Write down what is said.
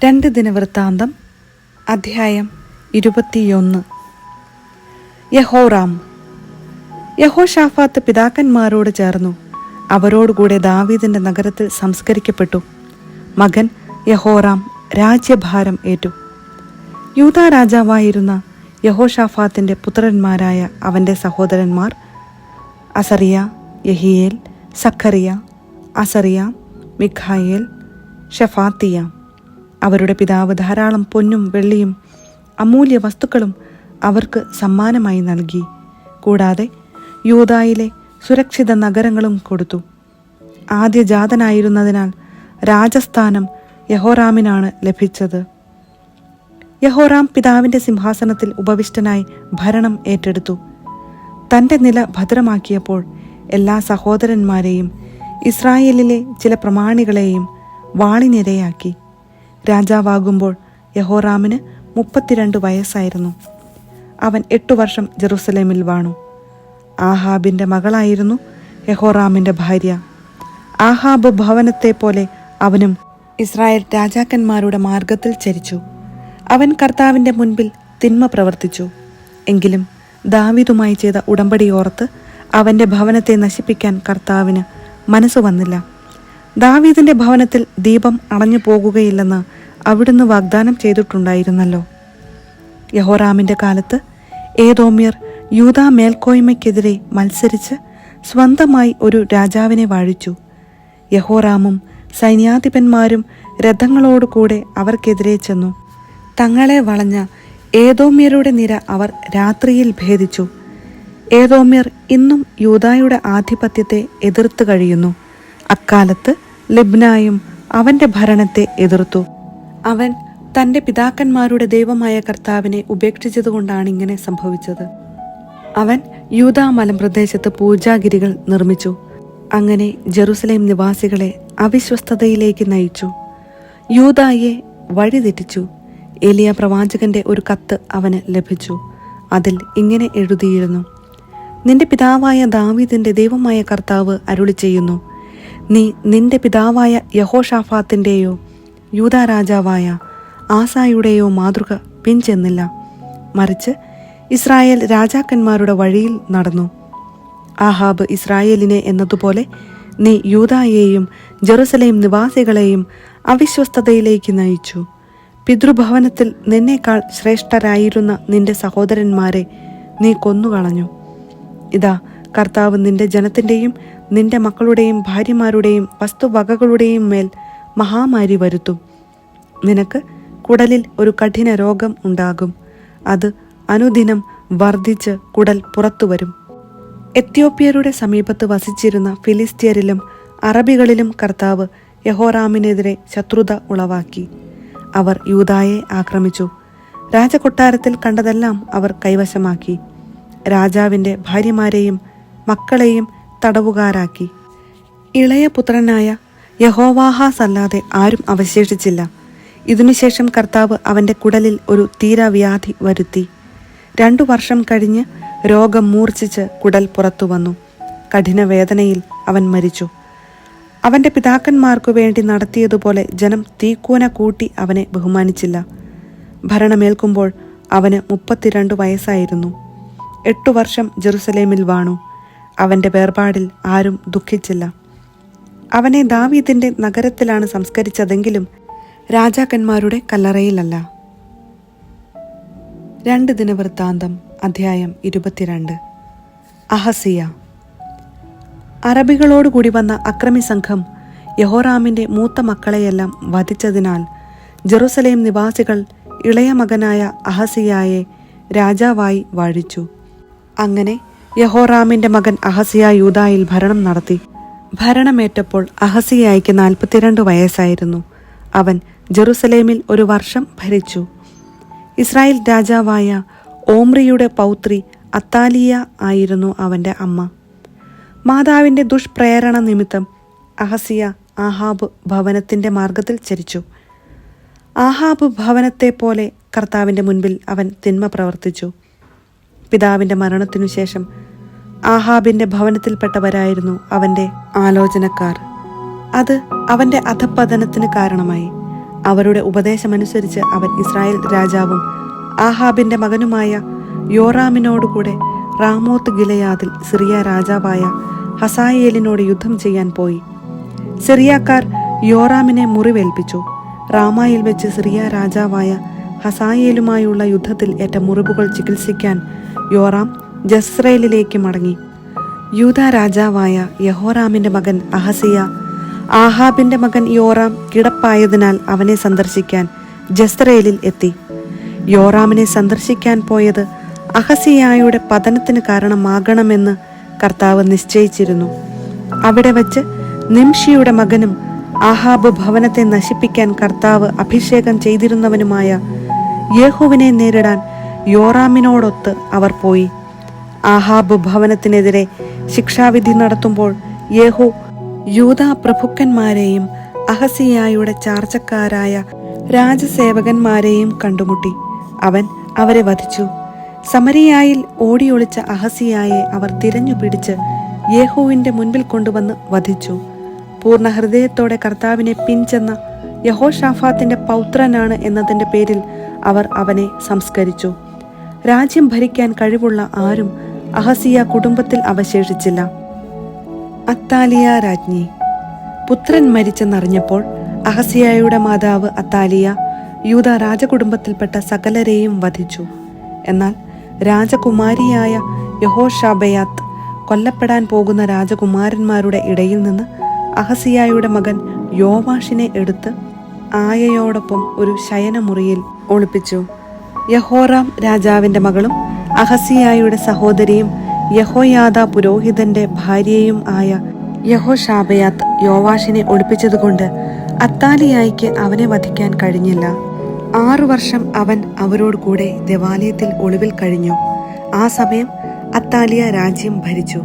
രണ്ട് ദിനവൃത്താന്തം അധ്യായം 21. യഹോറാം. യഹോശാഫാത്ത് പിതാക്കന്മാരോട് ചേർന്നു. അവരോടുകൂടെ ദാവീദിന്റെ നഗരത്തിൽ സംസ്കരിക്കപ്പെട്ടു. മകൻ യഹോറാം രാജ്യഭാരം ഏറ്റു. യൂദാ രാജാവായിരുന്ന യഹോശാഫാത്തിന്റെ പുത്രന്മാരായ അവന്റെ സഹോദരന്മാർ അസറിയ, യഹിയേൽ, സഖറിയ, അസറിയ, മിഖായേൽ, ഷഫാത്തിയ. അവരുടെ പിതാവ് ധാരാളം പൊന്നും വെള്ളിയും അമൂല്യ വസ്തുക്കളും അവർക്ക് സമ്മാനമായി നൽകി. കൂടാതെ യൂദായിലെ സുരക്ഷിത നഗരങ്ങളും കൊടുത്തു. ആദ്യജാതനായിരുന്നതിനാൽ രാജസ്ഥാനം യഹോറാമിനാണ് ലഭിച്ചത്. യഹോറാം പിതാവിന്റെ സിംഹാസനത്തിൽ ഉപവിഷ്ടനായി ഭരണം ഏറ്റെടുത്തു. തൻ്റെ നില ഭദ്രമാക്കിയപ്പോൾ എല്ലാ സഹോദരന്മാരെയും ഇസ്രായേലിലെ ചില പ്രമാണികളെയും വാളിനിരയാക്കി. രാജാവാകുമ്പോൾ യഹോറാമിന് 32 വയസ്സായിരുന്നു. അവൻ 8 വർഷം ജെറുസലേമിൽ വാണു. ആഹാബിന്റെ മകളായിരുന്നു യഹോറാമിന്റെ ഭാര്യ. ആഹാബ് ഭവനത്തെ പോലെ അവനും ഇസ്രായേൽ രാജാക്കന്മാരുടെ മാർഗത്തിൽ ചരിച്ചു. അവൻ കർത്താവിന്റെ മുൻപിൽ തിന്മ പ്രവർത്തിച്ചു. എങ്കിലും ദാവീദുമായി ചെയ്ത ഉടമ്പടി ഓർത്ത് അവന്റെ ഭവനത്തെ നശിപ്പിക്കാൻ കർത്താവിന് മനസ്സ് വന്നില്ല. ദാവീദിന്റെ ഭവനത്തിൽ ദീപം അണഞ്ഞു പോകുകയില്ലെന്ന് അവിടുന്ന് വാഗ്ദാനം ചെയ്തിട്ടുണ്ടായിരുന്നല്ലോ. യഹോറാമിന്റെ കാലത്ത് ഏദോമ്യർ യൂദാ മേൽക്കോയ്മയ്ക്കെതിരെ മത്സരിച്ച് സ്വന്തമായി ഒരു രാജാവിനെ വാഴിച്ചു. യഹോറാമും സൈന്യാധിപന്മാരും രഥങ്ങളോടുകൂടെ അവർക്കെതിരെ ചെന്നു. തങ്ങളെ വളഞ്ഞ ഏദോമ്യരുടെ നിര അവർ രാത്രിയിൽ ഭേദിച്ചു. ഏദോമ്യർ ഇന്നും യൂദായുടെ ആധിപത്യത്തെ എതിർത്ത് കഴിയുന്നു. അക്കാലത്ത് ലിബ്നായും അവന്റെ ഭരണത്തെ എതിർത്തു. അവൻ തൻ്റെ പിതാക്കന്മാരുടെ ദൈവമായ കർത്താവിനെ ഉപേക്ഷിച്ചതുകൊണ്ടാണ് ഇങ്ങനെ സംഭവിച്ചത്. അവൻ യൂദാ മലമ്പ്രദേശത്ത് പൂജാഗിരികൾ നിർമ്മിച്ചു. അങ്ങനെ ജെറുസലേം നിവാസികളെ അവിശ്വസ്തതയിലേക്ക് നയിച്ചു. യൂദായെ വഴിതെറ്റിച്ചു. ഏലിയ പ്രവാചകന്റെ ഒരു കത്ത് അവന് ലഭിച്ചു. അതിൽ ഇങ്ങനെ എഴുതിയിരുന്നു: നിന്റെ പിതാവായ ദാവീദിന്റെ ദൈവമായ കർത്താവ് അരുളി ചെയ്യുന്നു, നീ നിന്റെ പിതാവായ യഹോഷാഫാത്തിൻ്റെയോ യൂദാ രാജാവായ ആസായുടെയോ മാതൃക പിൻചെന്നില്ല. മറിച്ച് ഇസ്രായേൽ രാജാക്കന്മാരുടെ വഴിയിൽ നടന്നു. ആഹാബ് ഇസ്രായേലിനെ എന്നതുപോലെ നീ യൂദായെയും ജെറുസലേം നിവാസികളെയും അവിശ്വസ്തതയിലേക്ക് നയിച്ചു. പിതൃഭവനത്തിൽ നിന്നേക്കാൾ ശ്രേഷ്ഠരായിരുന്ന നിന്റെ സഹോദരന്മാരെ നീ കൊന്നുകളഞ്ഞു. ഇതാ, കർത്താവ് നിന്റെ ജനത്തിൻ്റെയും നിന്റെ മക്കളുടെയും ഭാര്യമാരുടെയും വസ്തുവകകളുടെയും മേൽ മഹാമാരി വരുത്തും. നിനക്ക് കുടലിൽ ഒരു കഠിന രോഗം ഉണ്ടാകും. അത് അനുദിനം വർദ്ധിച്ച് കുടൽ പുറത്തുവരും. എത്യോപ്യരുടെ സമീപത്ത് വസിച്ചിരുന്ന ഫിലിസ്ത്യരിലും അറബികളിലും കർത്താവ് യഹോറാമിനെതിരെ ശത്രുത ഉളവാക്കി. അവർ യൂദായെ ആക്രമിച്ചു. രാജകൊട്ടാരത്തിൽ കണ്ടതെല്ലാം അവർ കൈവശമാക്കി. രാജാവിൻ്റെ ഭാര്യമാരെയും മക്കളെയും തടവുകാരാക്കി. ഇളയ പുത്രനായ യഹോവാഹാസ് അല്ലാതെ ആരും അവശേഷിച്ചില്ല. ഇതിനുശേഷം കർത്താവ് അവൻ്റെ കുടലിൽ ഒരു തീരാവ്യാധി വരുത്തി. 2 വർഷം കഴിഞ്ഞ് രോഗം മൂർച്ഛിച്ച് കുടൽ പുറത്തു വന്നു. കഠിന വേദനയിൽ അവൻ മരിച്ചു. അവൻ്റെ പിതാക്കന്മാർക്കു വേണ്ടി നടത്തിയതുപോലെ ജനം തീക്കൂന കൂട്ടി അവനെ ബഹുമാനിച്ചില്ല. ഭരണമേൽക്കുമ്പോൾ അവന് 32 വയസ്സായിരുന്നു. 8 വർഷം ജെറുസലേമിൽ വാണു. അവൻ്റെ വേർപാടിൽ ആരും ദുഃഖിച്ചില്ല. അവനെ ദാവീദിന്റെ നഗരത്തിലാണ് സംസ്കരിച്ചതെങ്കിലും രാജാക്കന്മാരുടെ കല്ലറയിലല്ല. 2 ദിനവൃത്താന്തം അധ്യായം 22. അഹസിയ. അറബികളോടുകൂടി വന്ന അക്രമി സംഘം യഹോറാമിന്റെ മൂത്ത മക്കളെയെല്ലാം വധിച്ചതിനാൽ ജെറുസലേം നിവാസികൾ ഇളയ മകനായ അഹസിയായെ രാജാവായി വാഴിച്ചു. അങ്ങനെ യഹോറാമിന്റെ മകൻ അഹസിയ യൂദായിൽ ഭരണം നടത്തി. ഭരണമേറ്റപ്പോൾ അഹസിയായ്ക്ക് 42 വയസ്സായിരുന്നു. അവൻ ജെറുസലേമിൽ 1 വർഷം ഭരിച്ചു. ഇസ്രായേൽ രാജാവായ ഓമ്രിയുടെ പൗത്രി അത്താലിയ ആയിരുന്നു അവൻ്റെ അമ്മ. മാതാവിൻ്റെ ദുഷ്പ്രേരണ നിമിത്തം അഹസിയ ആഹാബ് ഭവനത്തിൻ്റെ മാർഗത്തിൽ ചരിച്ചു. ആഹാബ് ഭവനത്തെ പോലെ കർത്താവിൻ്റെ മുൻപിൽ അവൻ തിന്മ പ്രവർത്തിച്ചു. പിതാവിൻ്റെ മരണത്തിനു ശേഷം ആഹാബിന്റെ ഭവനത്തിൽപ്പെട്ടവരായിരുന്നു അവന്റെ ആലോചനക്കാർ. അത് അവന്റെ അധപ്പതനത്തിന് കാരണമായി. അവരുടെ ഉപദേശമനുസരിച്ച് അവൻ ഇസ്രായേൽ രാജാവും ആഹാബിന്റെ മകനുമായ യോറാമിനോടുകൂടെ റാമോത്ത് ഗിലെയാദിൽ സിറിയ രാജാവായ ഹസായേലിനോട് യുദ്ധം ചെയ്യാൻ പോയി. സിറിയാക്കാർ യോറാമിനെ മുറിവേൽപ്പിച്ചു. റാമായിൽ വെച്ച് സിറിയ രാജാവായ ഹസായേലുമായുള്ള യുദ്ധത്തിൽ ഏറ്റ മുറിവുകൾ ചികിത്സിക്കാൻ യോറാം ജസ്രയേലിലേക്ക് മടങ്ങി. യൂദാ രാജാവായ യഹോറാമിന്റെ മകൻ അഹസിയ ആഹാബിന്റെ മകൻ യോറാം കിടപ്പായതിനാൽ അവനെ സന്ദർശിക്കാൻ ജസ്രയേലിൽ എത്തി. യോറാമിനെ സന്ദർശിക്കാൻ പോയത് അഹസിയായുടെ പതനത്തിന് കാരണമാകണമെന്ന് കർത്താവ് നിശ്ചയിച്ചിരുന്നു. അവിടെ വച്ച് നിംഷിയുടെ മകനും ആഹാബ് ഭവനത്തെ നശിപ്പിക്കാൻ കർത്താവ് അഭിഷേകം ചെയ്തിരുന്നവനുമായ യേഹൂവിനെ നേരിടാൻ യോറാമിനോടൊത്ത് അവർ പോയി. ആഹാബ് ഭവനത്തിനെതിരെ ശിക്ഷാവിധി നടത്തുമ്പോൾ യേഹൂ യൂദാ പ്രഭുക്കന്മാരെയും അഹസിയായുടെ ചാർച്ചക്കാരായ രാജസേവകന്മാരെയും കണ്ടുമുട്ടി. അവൻ അവരെ വധിച്ചു. സമരിയായിൽ ഓടിയൊളിച്ച അഹസിയായെ അവർ തിരഞ്ഞു പിടിച്ച് യേഹൂവിന്റെ മുൻപിൽ കൊണ്ടുവന്ന് വധിച്ചു. പൂർണ്ണ ഹൃദയത്തോടെ കർത്താവിനെ പിൻചെന്ന യഹോഷാഫാത്തിന്റെ പൗത്രനാണ് എന്നതിന്റെ പേരിൽ അവർ അവനെ സംസ്കരിച്ചു. രാജ്യം ഭരിക്കാൻ കഴിവുള്ള ആരും അഹസിയ കുടുംബത്തിൽ അവശേഷിച്ചില്ല. അത്താലിയ രാജ്ഞി. പുത്രൻ മരിച്ചെന്നറിഞ്ഞപ്പോൾ അഹസിയായുടെ മാതാവ് അത്താലിയ യൂദാ രാജകുടുംബത്തിൽപ്പെട്ട സകലരെയും വധിച്ചു. എന്നാൽ രാജകുമാരിയായ യഹോഷാബയാത്ത് കൊല്ലപ്പെടാൻ പോകുന്ന രാജകുമാരന്മാരുടെ ഇടയിൽ നിന്ന് അഹസിയായുടെ മകൻ യോവാഷിനെ എടുത്ത് ആയയോടൊപ്പം ഒരു ശയനമുറിയിൽ ഒളിപ്പിച്ചു. യഹോറാം രാജാവിന്റെ മകളും അഹസിയായുടെ സഹോദരിയും യഹോയാദാ പുരോഹിതന്റെ ഭാര്യയും ആയ യഹോഷാബയാത്ത് യോവാഷിനെ ഒളിപ്പിച്ചതുകൊണ്ട് അത്താലിയായിക്ക് അവനെ വധിക്കാൻ കഴിഞ്ഞില്ല. 6 വർഷം അവൻ അവരോട് കൂടെ ദേവാലയത്തിൽ ഒളിവിൽ കഴിഞ്ഞു. ആ സമയം അത്താലിയ രാജ്യം ഭരിച്ചു.